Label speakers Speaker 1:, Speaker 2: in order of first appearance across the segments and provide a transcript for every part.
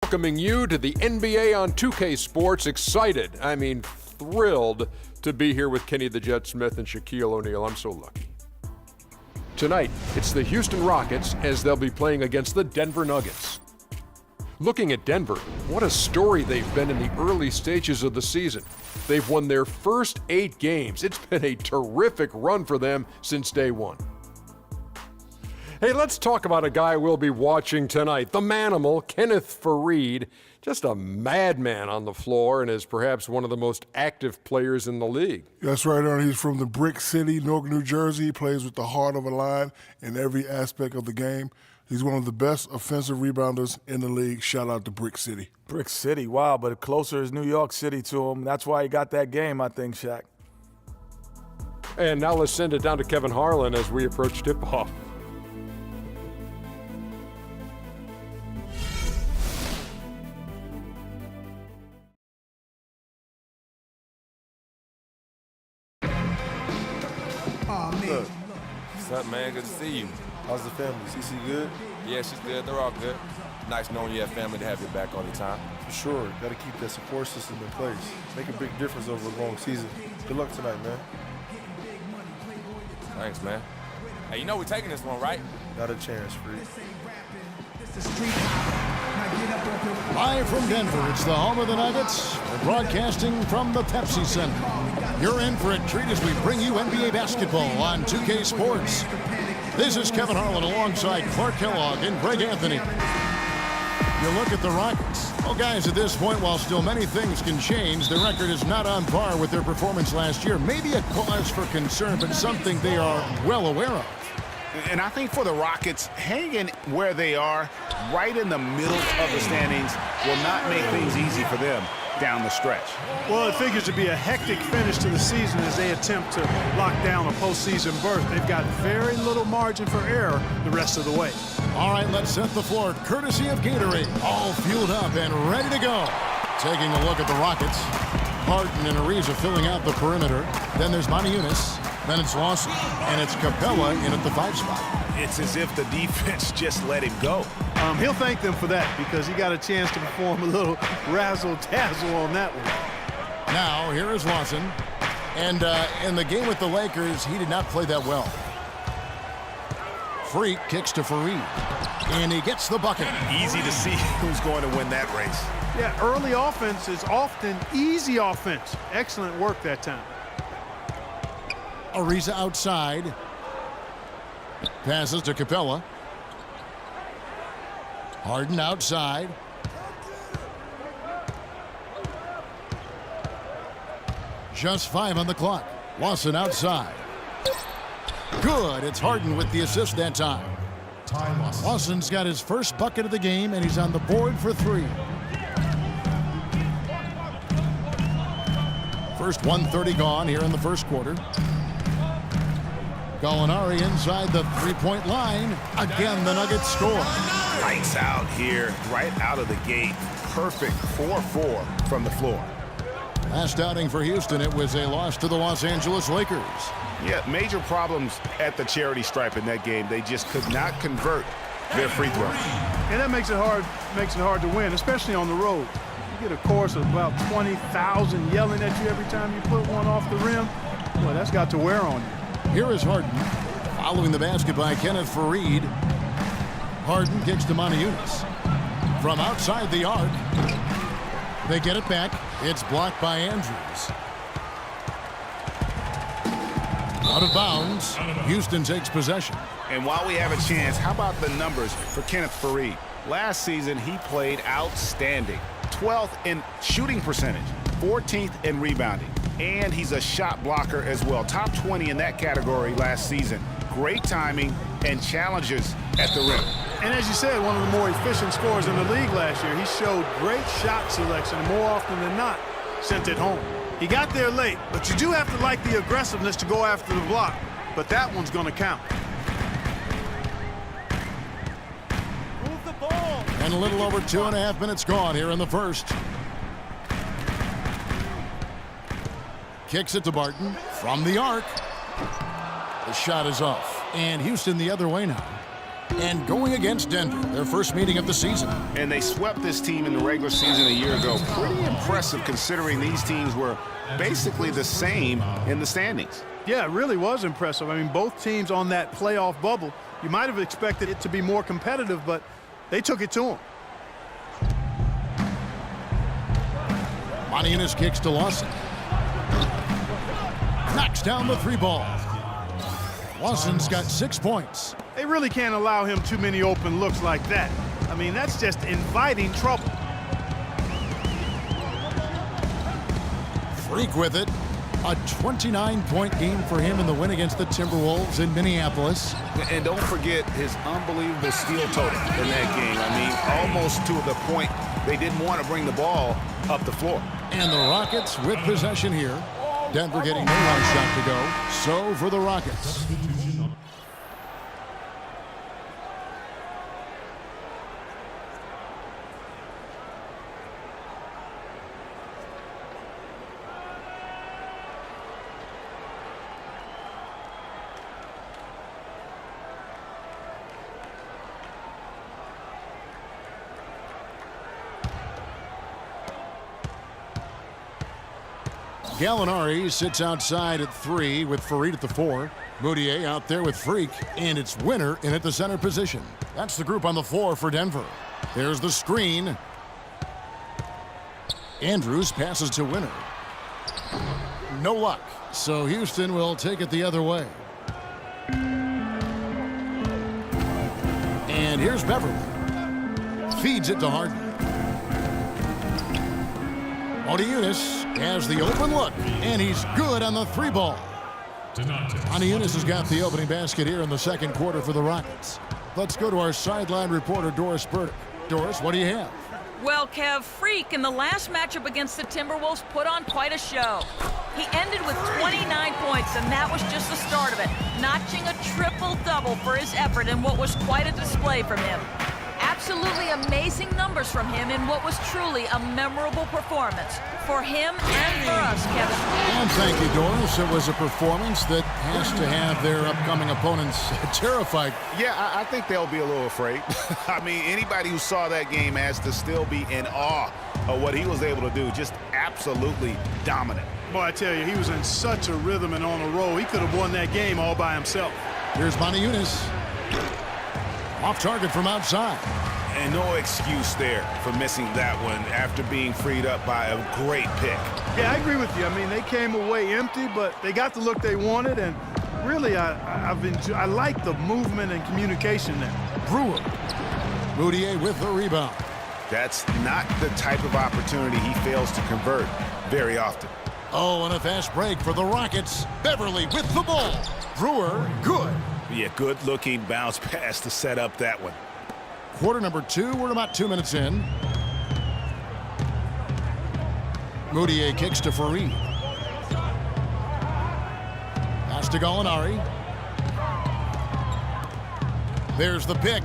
Speaker 1: welcoming you to the NBA on 2K Sports. Excited, thrilled to be here with Kenny the Jet Smith and Shaquille O'Neal. I'm so lucky. Tonight, it's the Houston Rockets as they'll be playing against the Denver Nuggets. Looking at Denver, what a story they've been in the early stages of the season. They've won their first 8 games. It's been a terrific run for them since day one. Hey, let's talk about a guy we'll be watching tonight, the Manimal, Kenneth Faried. Just a madman on the floor and is perhaps one of the most active players in the league.
Speaker 2: That's right, Ernie. He's from the Brick City, Newark, New Jersey. He plays with the heart of a lion in every aspect of the game. He's one of the best offensive rebounders in the league. Shout out to Brick City.
Speaker 3: Brick City, wow, but closer is New York City to him. That's why he got that game, I think, Shaq.
Speaker 1: And now let's send it down to Kevin Harlan as we approach tip-off.
Speaker 4: What's up, man? Good to see you.
Speaker 5: How's the family? CC good?
Speaker 4: Yeah, she's good. They're all good. Nice knowing you have family to have your back all the time.
Speaker 5: For sure. Got to keep that support system in place. Make a big difference over a long season. Good luck tonight, man.
Speaker 4: Thanks, man. Hey, you know we're taking this one, right?
Speaker 5: Not a chance, Freak.
Speaker 6: Live from Denver, it's the home of the Nuggets. We're broadcasting from the Pepsi Center. You're in for a treat as we bring you NBA basketball on 2K Sports. This is Kevin Harlan alongside Clark Kellogg and Greg Anthony. You look at the Rockets. Well, guys, at this point, while still many things can change, the record is not on par with their performance last year. Maybe a cause for concern, but something they are well aware of.
Speaker 7: And I think for the Rockets, hanging where they are, right in the middle of the standings, will not make things easy for them down the stretch.
Speaker 8: Well, it figures to be a hectic finish to the season as they attempt to lock down a postseason berth. They've got very little margin for error the rest of the way.
Speaker 6: All right, let's set the floor courtesy of Gatorade. All fueled up and ready to go. Taking a look at the Rockets. Harden and Ariza filling out the perimeter. Then there's Moniunas. Then it's Lawson. And it's Capella in at the 5 spot.
Speaker 7: It's as if the defense just let him go.
Speaker 8: He'll thank them for that because he got a chance to perform a little razzle-dazzle on that one.
Speaker 6: Now, here is Lawson. And in the game with the Lakers, he did not play that well. Freak kicks to Faried. And he gets the bucket.
Speaker 7: Easy to see who's going to win that race.
Speaker 8: Yeah, early offense is often easy offense. Excellent work that time.
Speaker 6: Ariza outside. Passes to Capella. Harden outside. Just 5 on the clock. Lawson outside. Good. It's Harden with the assist that time. Lawson's got his first bucket of the game, and he's on the board for 3. First 1:30 gone here in the first quarter. Gallinari inside the 3-point line. Again, the Nuggets score.
Speaker 7: Lights out here, right out of the gate. Perfect 4-4 from the floor.
Speaker 6: Last outing for Houston, it was a loss to the Los Angeles Lakers.
Speaker 7: Yeah, major problems at the charity stripe in that game. They just could not convert their free throws.
Speaker 8: And that makes it hard to win, especially on the road. You get a chorus of about 20,000 yelling at you every time you put one off the rim. Well, that's got to wear on you.
Speaker 6: Here is Harden. Following the basket by Kenneth Faried. Harden kicks to Moniunas. From outside the arc. They get it back. It's blocked by Andrews. Out of bounds. Houston takes possession.
Speaker 7: And while we have a chance, how about the numbers for Kenneth Faried? Last season, he played outstanding. 12th in shooting percentage, 14th in rebounding, and he's a shot blocker as well. Top 20 in that category last season. Great timing and challenges at the rim.
Speaker 8: And as you said, one of the more efficient scorers in the league last year. He showed great shot selection, and more often than not, sent it home. He got there late, but you do have to like the aggressiveness to go after the block. But that one's going to count.
Speaker 9: Move the ball.
Speaker 6: And a little over 2.5 minutes gone here in the first. Kicks it to Barton from the arc. The shot is off. And Houston the other way now. and going against Denver, their first meeting of the season.
Speaker 7: And they swept this team in the regular season a year ago. Pretty impressive considering these teams were basically the same in the standings.
Speaker 8: Yeah, it really was impressive. I mean, both teams on that playoff bubble, you might have expected it to be more competitive, but they took it to them.
Speaker 6: Moniunas kicks to Lawson. Knocks down the 3 ball. Lawson's got 6 points.
Speaker 8: They really can't allow him too many open looks like that. I mean, that's just inviting trouble.
Speaker 6: Freak with it. A 29-point game for him in the win against the Timberwolves in Minneapolis.
Speaker 7: And don't forget his unbelievable steal total in that game. I mean, almost to the point they didn't want to bring the ball up the floor.
Speaker 6: And the Rockets with possession here. Denver getting no long shot to go. So for the Rockets. Gallinari sits outside at 3 with Farid at the 4. Mudiay out there with Freak, and it's Winner in at the center position. That's the group on the floor for Denver. There's the screen. Andrews passes to Winner. No luck, so Houston will take it the other way. And here's Beverly. Feeds it to Harden. Moniunas has the open look, and he's good on the 3 ball. Moniunas has got the opening basket here in the second quarter for the Rockets. Let's go to our sideline reporter, Doris Burdick. Doris, what do you have?
Speaker 10: Well, Kev, Freak in the last matchup against the Timberwolves put on quite a show. He ended with 29 points, and that was just the start of it, notching a triple-double for his effort in what was quite a display from him. Absolutely amazing numbers from him in what was truly a memorable performance for him and for us, Kevin.
Speaker 6: And thank you, Doris. It was a performance that has to have their upcoming opponents terrified.
Speaker 7: Yeah, I think they'll be a little afraid. I mean, anybody who saw that game has to still be in awe of what he was able to do. Just absolutely dominant.
Speaker 8: Boy, I tell you, he was in such a rhythm and on a roll. He could have won that game all by himself.
Speaker 6: Here's Moniunas. Off target from outside.
Speaker 7: And no excuse there for missing that one after being freed up by a great pick.
Speaker 8: Yeah, I agree with you. I mean, they came away empty, but they got the look they wanted, and really, I like the movement and communication there.
Speaker 6: Brewer. Mudiay with the rebound.
Speaker 7: That's not the type of opportunity he fails to convert very often.
Speaker 6: Oh, and a fast break for the Rockets. Beverly with the ball. Brewer, good.
Speaker 7: Yeah, good-looking bounce pass to set up that one.
Speaker 6: Quarter number 2, we're about 2 minutes in. Mudiay kicks to Farid. Pass to Gallinari. There's the pick.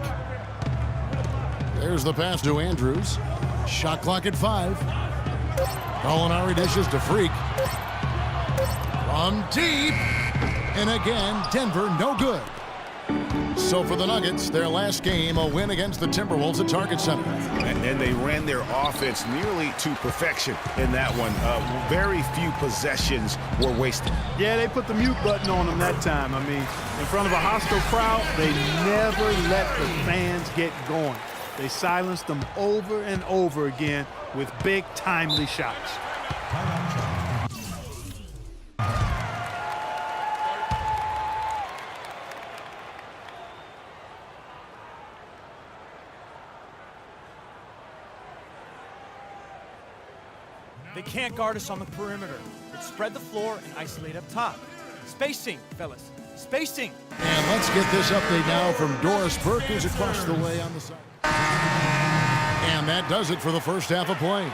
Speaker 6: There's the pass to Andrews. Shot clock at 5. Gallinari dishes to Freak. From deep. And again, Denver no good. So for the Nuggets, their last game, a win against the Timberwolves at Target Center.
Speaker 7: And they ran their offense nearly to perfection in that one. Very few possessions were wasted.
Speaker 8: Yeah, they put the mute button on them that time. I mean, in front of a hostile crowd, they never let the fans get going. They silenced them over and over again with big, timely shots.
Speaker 9: They can't guard us on the perimeter. Let's spread the floor and isolate up top. Spacing, fellas. Spacing.
Speaker 6: And let's get this update now from Doris Burke, who's across the way on the side. And that does it for the first half of play.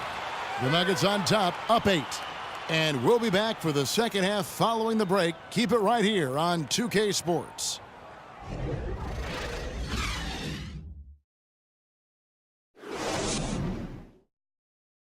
Speaker 6: The Nuggets on top, up 8. And we'll be back for the second half following the break. Keep it right here on 2K Sports.